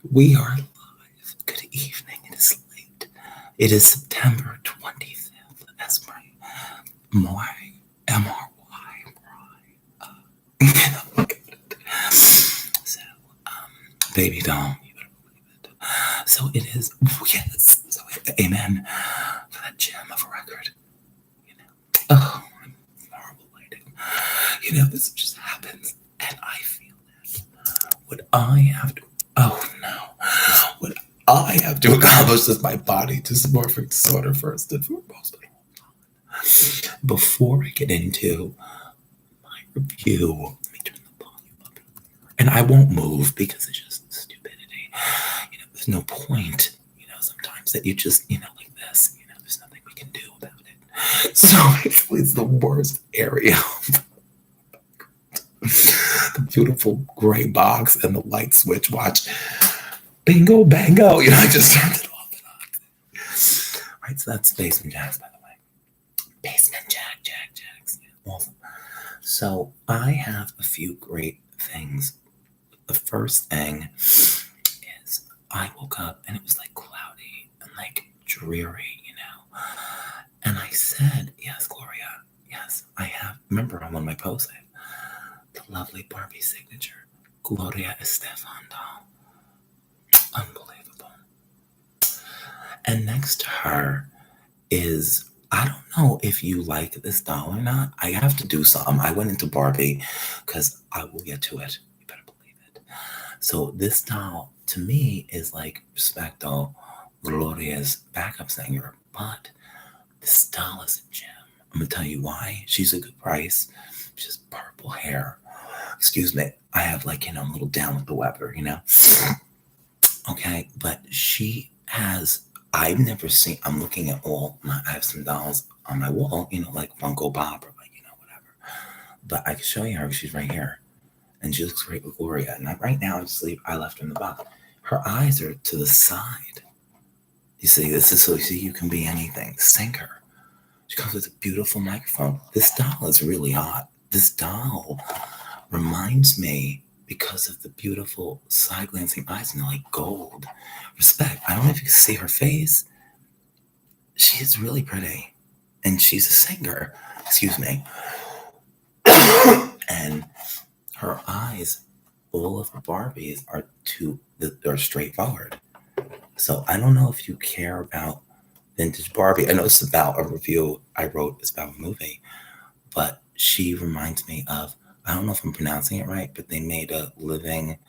We are live. Good evening. It is late. It is September 25th. That's my MRY. So, baby doll, you better believe it. So it is, yes. So, amen for that gem of a record. Oh, I'm horrible lighting. This just happens, and I feel it. What I have to, oh no. What I have to accomplish is my body dysmorphic disorder first and foremost. Before I get into my review, let me turn the volume up. And I won't move because it's just stupidity. There's no point, sometimes that you just, like this, there's nothing we can do about it. So basically it's the worst area. The beautiful gray box and the light switch. Watch. Bingo, bango. I just turned it off and on. Right, so that's Basement Jacks, by the way. Basement Jacks. Awesome. So I have a few great things. The first thing is I woke up and it was like cloudy and like dreary, And I said, yes, Gloria, yes, I have. Remember on one of my posts, I have the lovely Barbie signature, Gloria Estefan doll. Unbelievable. And next to her is, I don't know if you like this doll or not. I have to do some. I went into Barbie because I will get to it. You better believe it. So this doll to me is like Respecto Gloria's backup singer, but this doll is a gem. I'm gonna tell you why. She's a good price. She has purple hair. Excuse me. I have I'm a little down with the weather, Okay, but she has, I've never seen, I'm looking at I have some dolls on my wall, like Funko Pop or whatever. But I can show you her, she's right here. And she looks great with Gloria. And right now, I left her in the box. Her eyes are to the side. You see, this is so you can be anything. Singer. She comes with a beautiful microphone. This doll is really hot. This doll reminds me, because of the beautiful side glancing eyes and they're like gold. Respect. I don't know if you can see her face. She is really pretty. And she's a singer. Excuse me. And her eyes, all of her Barbies are straightforward. So I don't know if you care about vintage Barbie. I know it's about a review I wrote. It's about a movie. But she reminds me of, I don't know if I'm pronouncing it right, but they made a living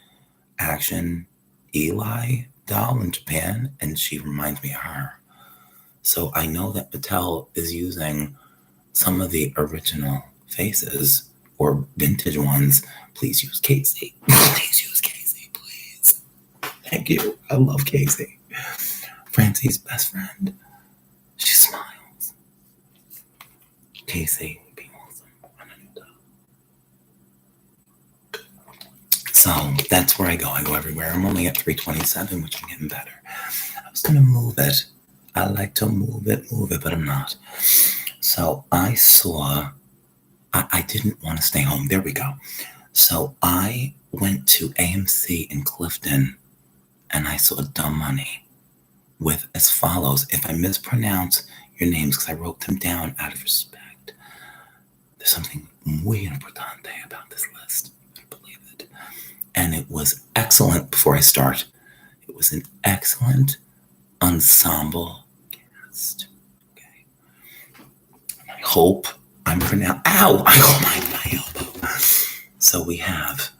action Eli doll in Japan, and she reminds me of her. So I know that Mattel is using some of the original faces or vintage ones. Please use Casey. Please use Casey, please. Thank you. I love Casey. Francie's best friend. She smiles. Casey. So that's where I go. I go everywhere. I'm only at 327, which I'm getting better. I was going to move it. I like to move it, but I'm not. So I saw, I didn't want to stay home. There we go. So I went to AMC in Clifton and I saw Dumb Money with as follows. If I mispronounce your names, because I wrote them down out of respect, there's something muy importante about this list. And it was excellent before I start. It was an excellent ensemble cast. Okay. And I hope I'm pronouncing. Ow! I got my elbow. So we have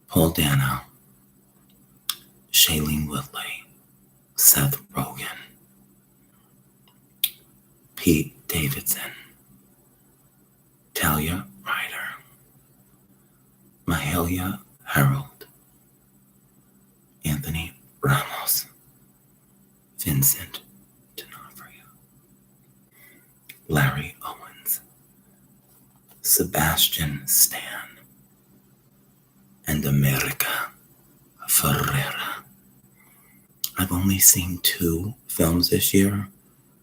Paul Dano, Shailene Woodley, Seth Rogen, Pete Davidson, Talia Ryder, Mahalia Harold, Anthony Ramos, Vincent D'Onofrio, Larry Owens, Sebastian Stan, and America Ferrera. I've only seen 2 films this year.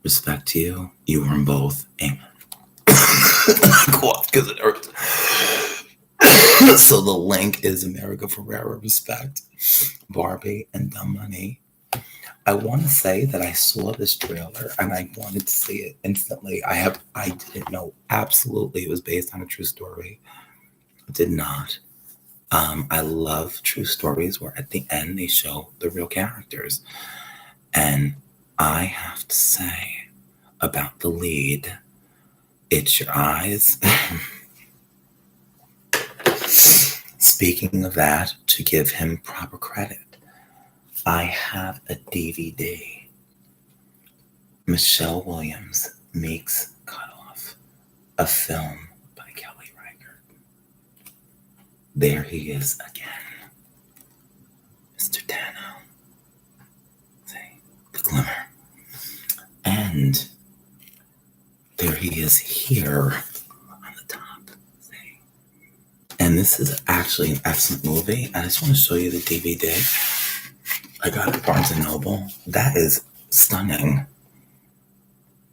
Respect to you. You were in both. Amen. I go off because it hurts. So the link is America Ferrera Respect, Barbie, and Dumb Money. I want to say that I saw this trailer and I wanted to see it instantly. I didn't know absolutely it was based on a true story. I did not. I love true stories where at the end they show the real characters. And I have to say about the lead, it's your eyes. Speaking of that, to give him proper credit, I have a DVD. Michelle Williams makes Cutoff, a film by Kelly Reichardt. There he is again, Mr. Dano. See, the glimmer. And there he is here on the top. See? And this is actually an excellent movie. I just want to show you the DVD. I got it at Barnes & Noble. That is stunning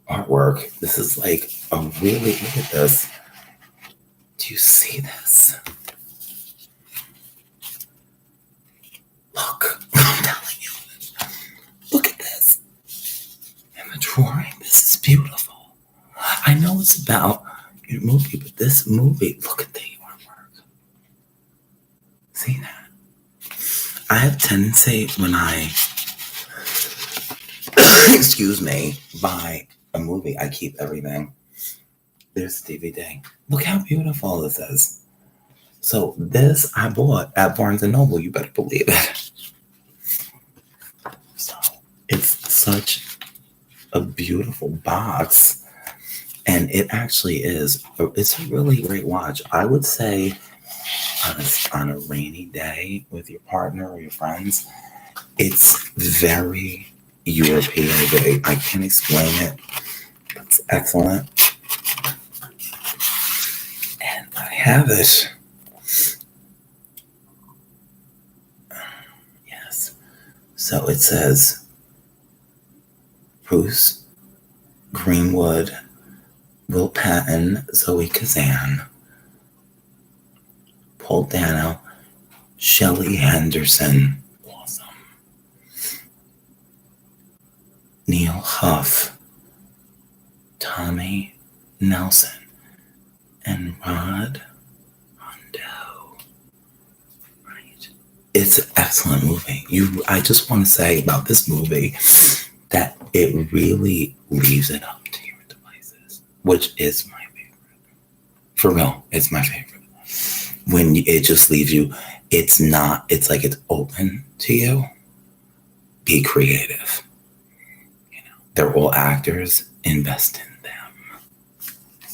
artwork. This is like a really, look at this. Do you see this? Look, I'm telling you. Look at this. And the drawing, this is beautiful. I know it's about your movie, but this movie, look at the artwork. See that? I have tendency when I, excuse me, buy a movie, I keep everything. There's DVD. Look how beautiful this is. So this I bought at Barnes & Noble. You better believe it. So it's such a beautiful box. And it actually is. It's a really great watch. I would say on a rainy day with your partner or your friends, it's very European. I can't explain it. It's excellent. And I have it. Yes. So it says Bruce Greenwood, Will Patton, Zoe Kazan, Paul Dano, Shelley Henderson, awesome, Neil Huff, Tommy Nelson, and Rod Hondo. Right. It's an excellent movie. I just want to say about this movie that it really leaves it up to your devices, which is my favorite. For real, it's my favorite. When it just leaves you, it's like it's open to you. Be creative. You know, they're all actors. Invest in them.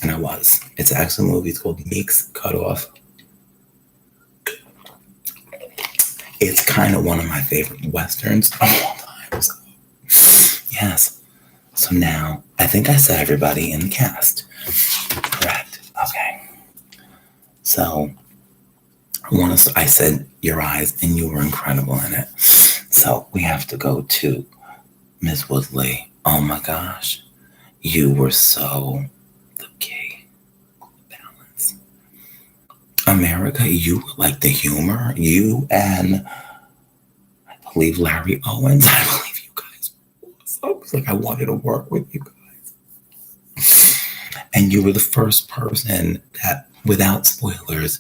And I was. It's an excellent movie. It's called Meek's Cutoff. It's kind of one of my favorite Westerns of all time. So, yes. So now, I think I said everybody in the cast. Correct. Okay. So, I said your eyes, and you were incredible in it. So we have to go to Ms. Woodley. Oh my gosh. You were so the key. Balance. America, you were like the humor. You and I believe Larry Owens. I believe you guys were awesome. It was like I wanted to work with you guys. And you were the first person that, without spoilers,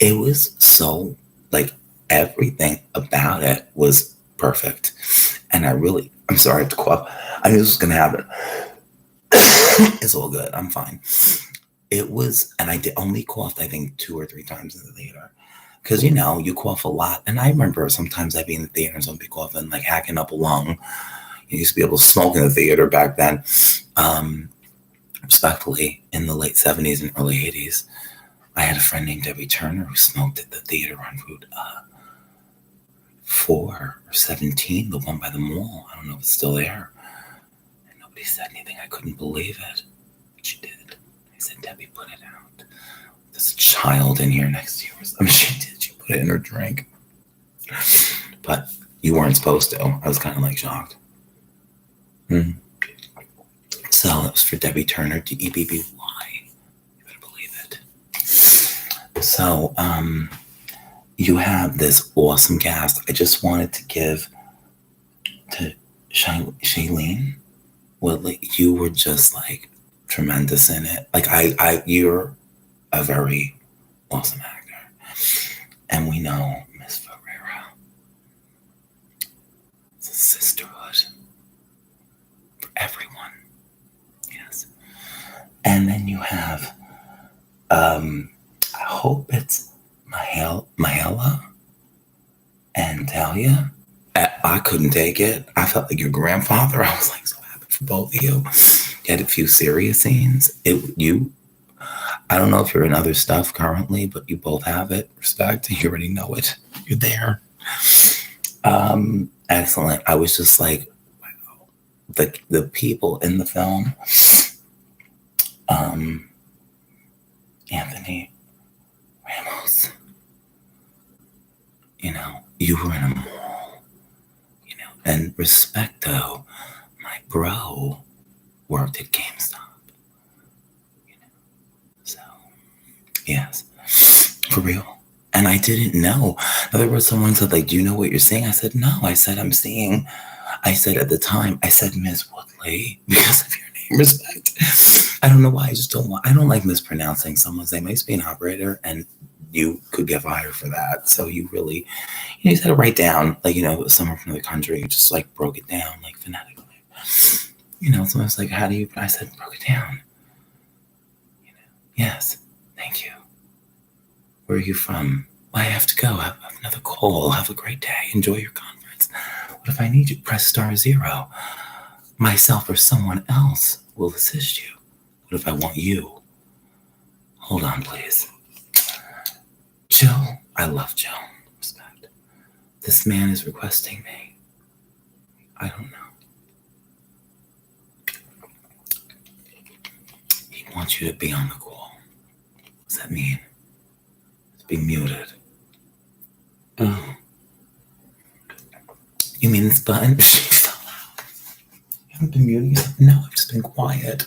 it was so, like, everything about it was perfect. And I'm sorry to cough. I knew this was going to happen. It's all good. I'm fine. It was, and I only coughed, I think, 2 or 3 times in the theater. Because, you cough a lot. And I remember sometimes I'd be in the theater and somebody coughing, like hacking up a lung. You used to be able to smoke in the theater back then. Respectfully, in the late 70s and early 80s. I had a friend named Debbie Turner who smoked at the theater on Route 4 or 17, the one by the mall. I don't know if it's still there. And nobody said anything. I couldn't believe it. But she did. I said, Debbie, put it out. There's a child in here next to you. I mean, she did. She put it in her drink. But you weren't supposed to. I was kind of like shocked. So that was for Debbie Turner, DEBBY. You better believe it. So, you have this awesome cast. I just wanted to give to Shailene Woodley. You were just like tremendous in it. Like you're a very awesome actor. And we know Miss Ferreira. It's a sisterhood for everyone. Yes. And then you have, I hope it's Mahela and Talia. I couldn't take it. I felt like your grandfather. I was like so happy for both of you. You had a few serious scenes. I don't know if you're in other stuff currently, but you both have it. Respect. You already know it. You're there. Excellent. I was just like, wow. The people in the film. Anthony Ramos. You were in a mall. And Respecto, my bro, worked at GameStop. So, yes, for real. And I didn't know. In other words, someone said, like, do you know what you're seeing? I said, no. I said, at the time, I said, Miss Woodley, because of your name, Respect. I don't know why. I don't like mispronouncing someone's name. I used to be an operator, and you could get fired for that. So you really, you just had to write down, like, someone from the country, you just like broke it down, like phonetically. So I was like, how do you, I said, broke it down. Yes, thank you. Where are you from? Well, I have to go. I have another call. Have a great day. Enjoy your conference. What if I need you? Press *0. Myself or someone else will assist you. What if I want you? Hold on, please. Jill, I love Jill. Respect. This man is requesting me. I don't know. He wants you to be on the call. What does that mean? To be muted. Oh. You mean this button? You haven't been muting yourself? No, I've just been quiet.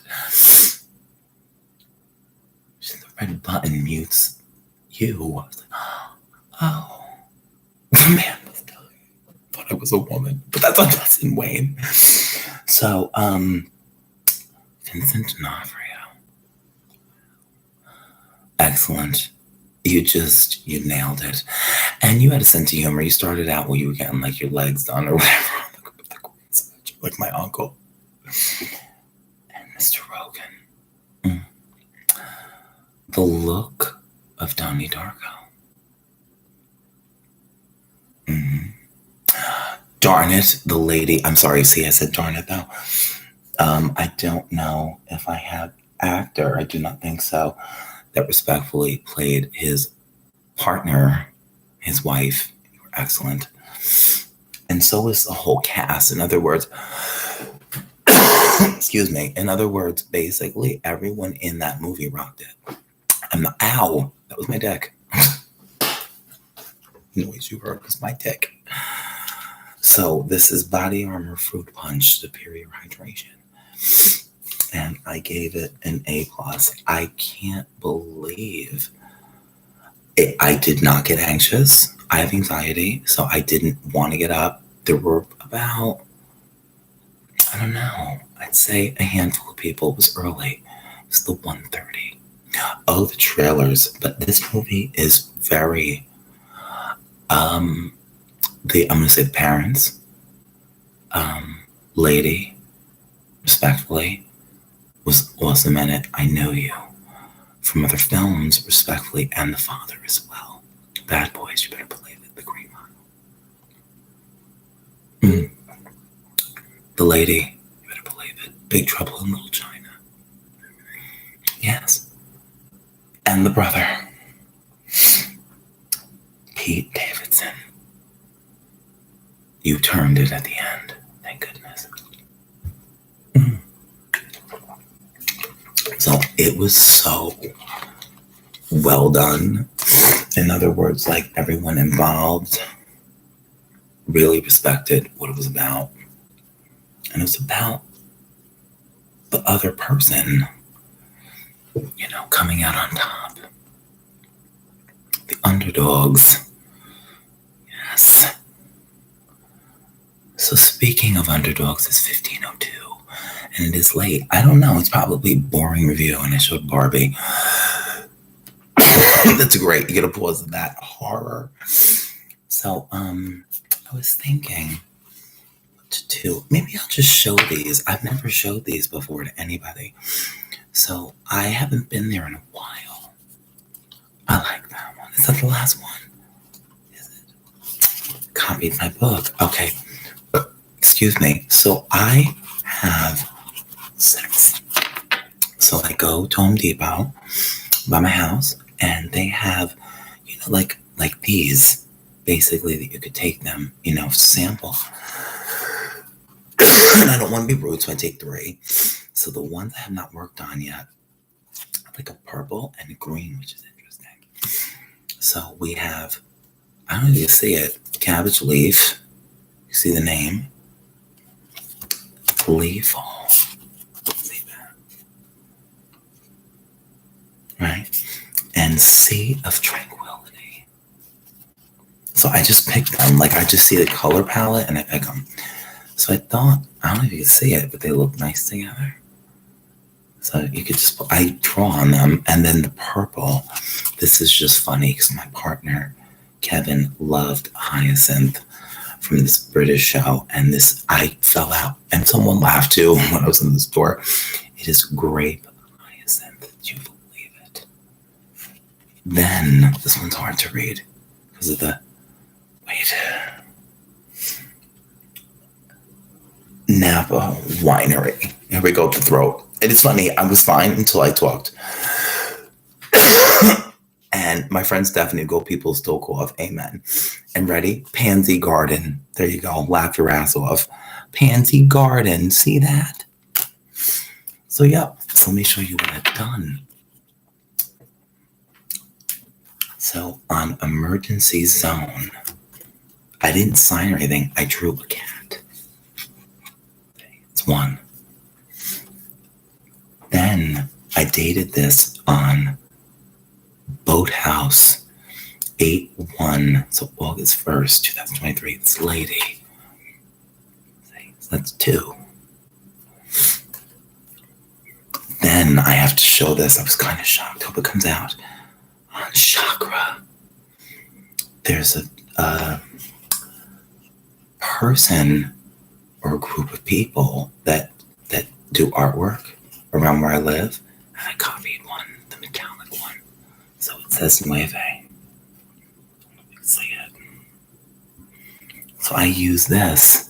Just the red button mutes you. I was like, oh. Man, I thought I was a woman. But that's in Wayne. So, Vincent D'Onofrio. Excellent. You nailed it. And you had a sense of humor. You started out when you were getting like your legs done or whatever. Like my uncle. And Mr. Rogan. The look of Donnie Darko. Darn it, the lady. I'm sorry, see, I said darn it though. I don't know if I have actor. I do not think so. That respectfully played his partner, his wife. You were excellent. And so is the whole cast. In other words, excuse me. In other words, basically everyone in that movie rocked it. Ow, that was my dick. Noise you heard was my dick. So this is Body Armor Fruit Punch Superior Hydration. And I gave it an A+. I can't believe it. I did not get anxious. I have anxiety, so I didn't want to get up. There were about, I don't know, I'd say a handful of people. It was early. It was the 1:30. Oh, the trailers. But this movie is very, I'm going to say the parents, lady, respectfully, was awesome in it. I know you from other films, respectfully, and the father as well. Bad Boys, you better believe it. The Green Mile. The lady, you better believe it. Big Trouble in Little China. Yes. And the brother, Pete Davidson. You turned it at the end. Thank goodness. So it was so well done. In other words, like everyone involved really respected what it was about. And it was about the other person, coming out on top. The underdogs. Yes. So speaking of underdogs, it's 15:02, and it is late. I don't know. It's probably a boring review, and I showed Barbie. That's great. You get a pause of that horror. So, I was thinking what to do. Maybe I'll just show these. I've never showed these before to anybody. So I haven't been there in a while. I like that one. Is that the last one? Is it? Copied my book. Okay. Excuse me. So I have 6. So I go to Home Depot by my house, and they have, like these, basically, that you could take them, sample. And I don't want to be rude, so I take 3. So the ones I have not worked on yet, like a purple and a green, which is interesting. So we have, I don't know if you see it, cabbage leaf. You see the name? Gleeful. See that? Right? And Sea of Tranquility. So I just picked them. Like, I just see the color palette and I pick them. So I thought, I don't know if you can see it, but they look nice together. So you could just, I draw on them. And then the purple, this is just funny because my partner, Kevin, loved Hyacinth from this British show. And this, I fell out. And someone laughed too when I was in the store. It is grape hyacinth. Do you believe it? Then, this one's hard to read because of the, wait. Napa Winery. Here we go, the throat. And it's funny, I was fine until I talked. And my friend Stephanie, Go People Still Cough, amen. And ready? Pansy Garden. There you go, laugh your ass off. Pansy Garden, see that? So yeah, so let me show you what I've done. So on Emergency Zone, I didn't sign or anything, I drew a cat. It's 1. Then I dated this on Boathouse 8/1, so August 1st, 2023. It's lady. So that's 2. Then I have to show this. I was kind of shocked. Hope it comes out. On Chakra, there's a person or a group of people that do artwork around where I live. And I copied one, the metallic one. So it says Nueve. You can see it. So I use this.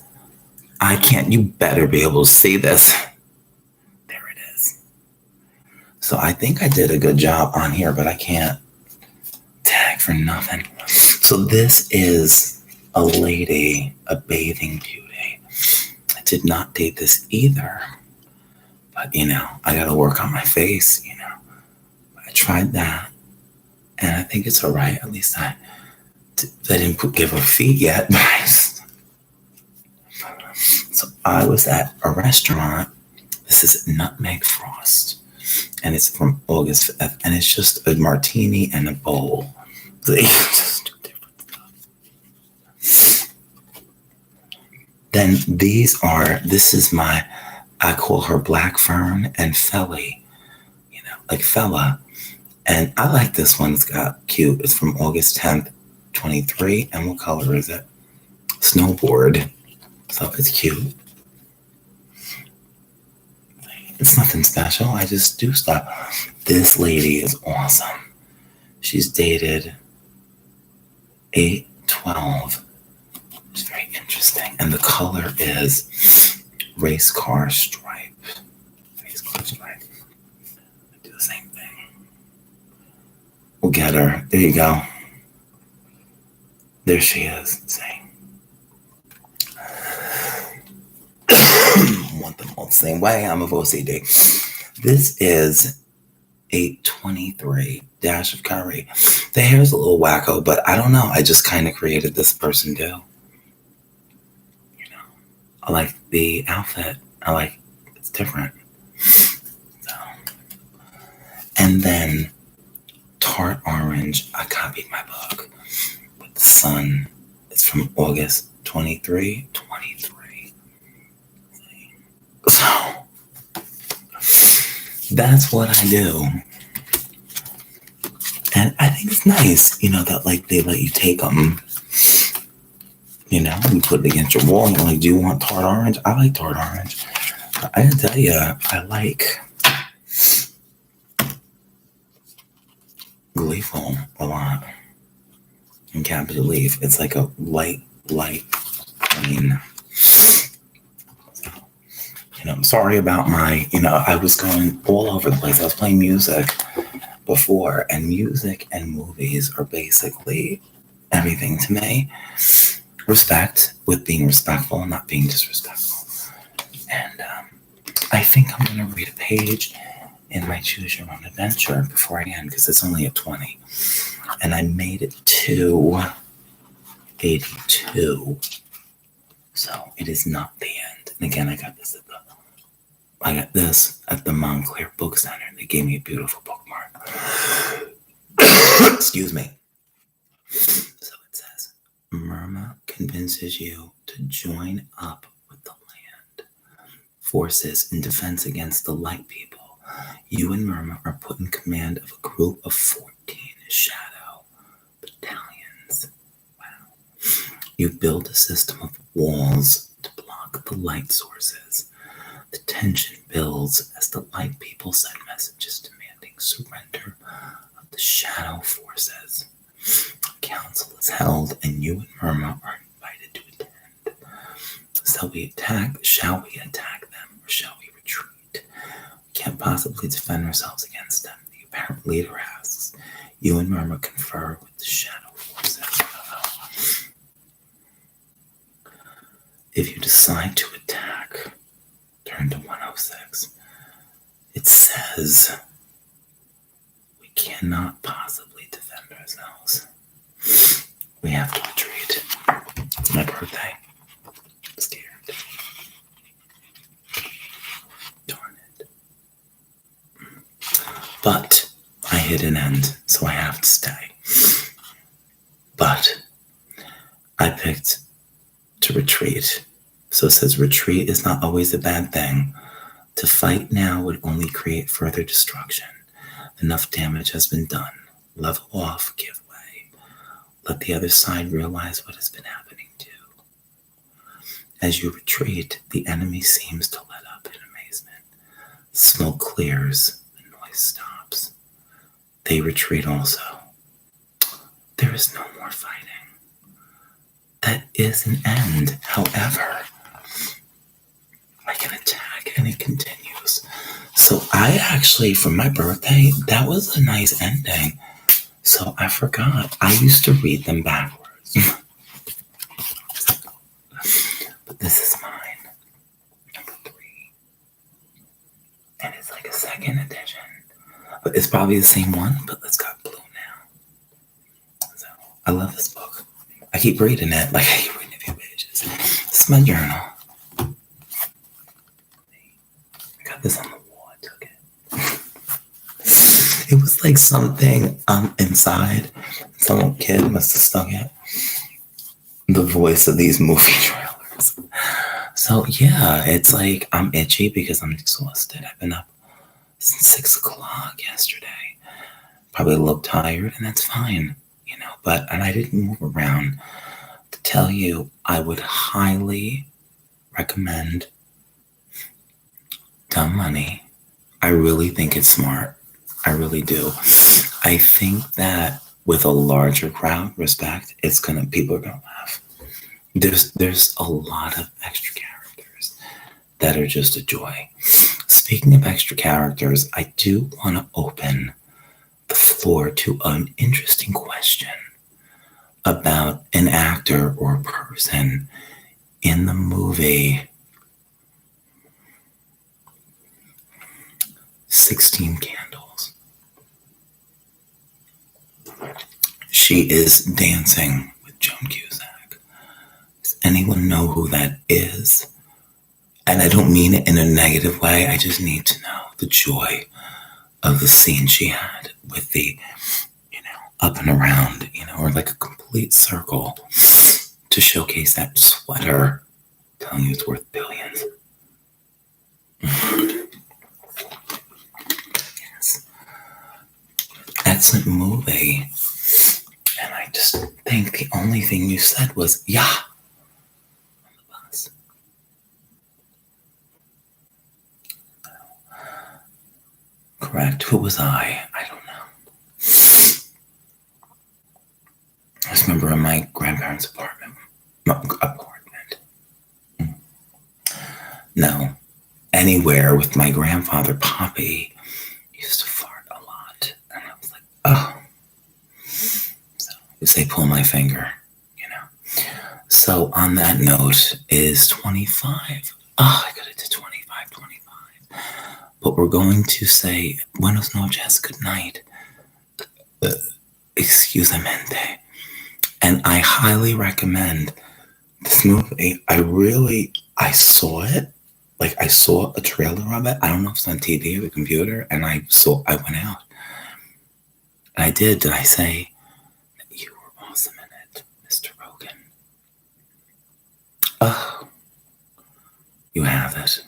You better be able to see this. There it is. So I think I did a good job on here, but I can't tag for nothing. So this is a lady, a bathing beauty. I did not date this either. But, I got to work on my face, I tried that. And I think it's all right. At least I didn't give her feet yet. So I was at a restaurant. This is Nutmeg Frost. And it's from August 5th. And it's just a martini and a bowl. They just do different stuff. Then this is I call her Black Fern and Felly, like fella. And I like this one. It's got cute. It's from August 10th, 23. And what color is it? Snowboard. So it's cute. It's nothing special. I just do stuff. This lady is awesome. She's dated 8/12. It's very interesting. And the color is race car stripe. Race car stripe. I do the same thing. We'll get her. There you go. There she is. See? Want them all the same way. I'm of OCD. This is 8/23 Dash of Curry. The hair's a little wacko, but I don't know. I just kind of created this person too. I like the outfit. It's different. So. And then Tart Orange. I copied my book with the sun. It's from August 23. So that's what I do. And I think it's nice, that like they let you take them, you put it against your wall and you're like, do you want Tart Orange? I like Tart Orange. But I gotta tell you, I like Gleeful a lot. And Cabbage Leaf. It's like a light green. I'm sorry about my, I was going all over the place. I was playing music before, and music and movies are basically everything to me. Respect with being respectful, not being disrespectful. And I think I'm going to read a page in my Choose Your Own Adventure before I end, because it's only at 20. And I made it to 82. So it is not the end. And again, I got this at the Montclair Book Center. They gave me a beautiful bookmark. Excuse me. So it says, Myrma convinces you to join up with the land forces in defense against the light people. You and Myrma are put in command of a group of 14 shadow battalions. Wow. You build a system of walls to block the light sources. The tension builds as the light people send messages demanding surrender of the shadow forces. A council is held, and you and Myrma are invited to attend. Shall we attack them, or shall we retreat? We can't possibly defend ourselves against them. The apparent leader asks. You and Myrma confer with the shadow forces. If you decide to attack, turn to 106. It says we cannot possibly defend ourselves. We have to retreat. It's my birthday. I'm scared. Darn it. But I hit an end, so I have to stay. But I picked to retreat. So it says retreat is not always a bad thing. To fight now would only create further destruction. Enough damage has been done. Level off, give way. Let the other side realize what has been happening too. As you retreat, the enemy seems to let up in amazement. Smoke clears, the noise stops. They retreat also. There is no more fighting. That is an end, however. Like an attack, and it continues. So I actually, for my birthday, that was a nice ending. So I forgot. I used to read them backwards. But this is mine. Number 3. And it's like a second edition. But it's probably the same one, but it's got blue now. So I love this book. I keep reading it. Like I keep reading a few pages. This is my journal. This on the wall, I took it. It was like something inside. Some kid must have stuck it. The voice of these movie trailers. So yeah, it's like I'm itchy because I'm exhausted. I've been up since 6 o'clock yesterday. Probably look tired, and that's fine, and I didn't move around. To tell you, I would highly recommend Dumb Money. I really think it's smart. I really do. I think that with a larger crowd, respect, people are gonna laugh. There's a lot of extra characters that are just a joy. Speaking of extra characters, I do want to open the floor to an interesting question about an actor or person in the movie 16 Candles. She is dancing with Joan Cusack. Does anyone know who that is? And I don't mean it in a negative way. I just need to know the joy of the scene she had with the up and around, or like a complete circle to showcase that sweater. I'm telling you, it's worth billions. Yes. Excellent movie. And I just think the only thing you said was, yeah, on the bus. Correct. Who was I? I don't know. I just remember in my grandparents' apartment. No. Anywhere with my grandfather, Poppy, used to fart a lot. And I was like, oh. So you say pull my finger, So on that note is 25. Oh, I got it to 25. But we're going to say buenos noches, good night. Excusamente. And I highly recommend this movie. I saw it. Like, I saw a trailer of it. I don't know if it's on TV or the computer. And I went out. And I did. Did I say that you were awesome in it, Mr. Rogan? Oh, you have it.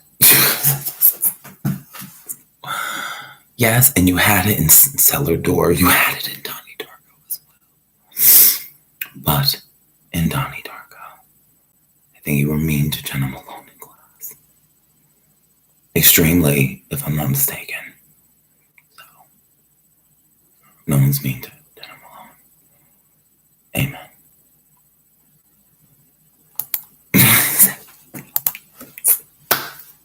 Yes, and you had it in Cellar Door. You had it in Donnie Darko as well. But in Donnie Darko, I think you were mean to Jenna Malone in class. Extremely, if I'm not mistaken. So, no one's mean to Jenna Malone. Amen.